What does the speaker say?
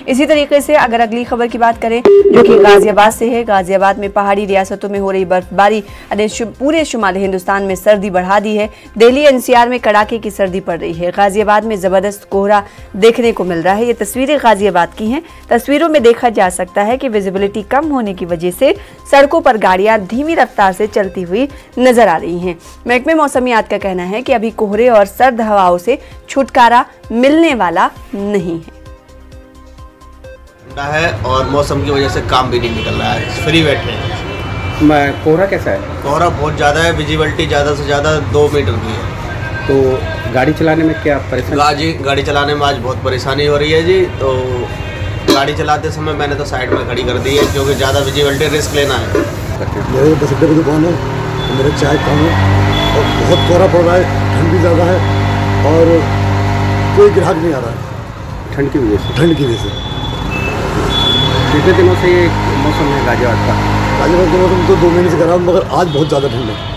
इसी तरीके से अगर अगली खबर की बात करें जो कि गाजियाबाद से है, गाजियाबाद में पहाड़ी रियासतों में हो रही बर्फबारी ने पूरे शुमाली हिंदुस्तान में सर्दी बढ़ा दी है। दिल्ली एनसीआर में कड़ाके की सर्दी पड़ रही है। गाजियाबाद में जबरदस्त कोहरा देखने को मिल रहा है। ये तस्वीरें गाजियाबाद की हैं। तस्वीरों में देखा जा सकता है कि विजिबिलिटी कम होने की वजह से सड़कों पर गाड़ियां धीमी रफ्तार से चलती हुई नजर आ रही हैं। महकमे मौसमियात का कहना है कि अभी कोहरे और सर्द हवाओं से छुटकारा मिलने वाला नहीं है और मौसम की वजह से काम भी नहीं निकल रहा है, फ्री बैठे हैं। कोहरा कैसा है? कोहरा बहुत ज़्यादा है, विजिबिलिटी ज़्यादा से ज़्यादा 2 मीटर की है। तो गाड़ी चलाने में क्या परेशानी? गाड़ी चलाने में आज बहुत परेशानी हो रही है जी। तो गाड़ी चलाते समय मैंने तो साइड में खड़ी कर दी है क्योंकि ज़्यादा विजिबिलिटी रिस्क लेना है। मेरे बस अड्डे की दुकान है, मेरे चाय काम है और बहुत कोहरा पड़ रहा है, ठंड भी ज़्यादा है और कोई ग्राहक नहीं आ रहा है ठंड की वजह से। ठंड की वजह से कितने दिनों से ये मौसम है गाजियाबाद का? गाजियाबाद का मौसम तो 2 महीने से खराब, मगर आज बहुत ज़्यादा ठंड है।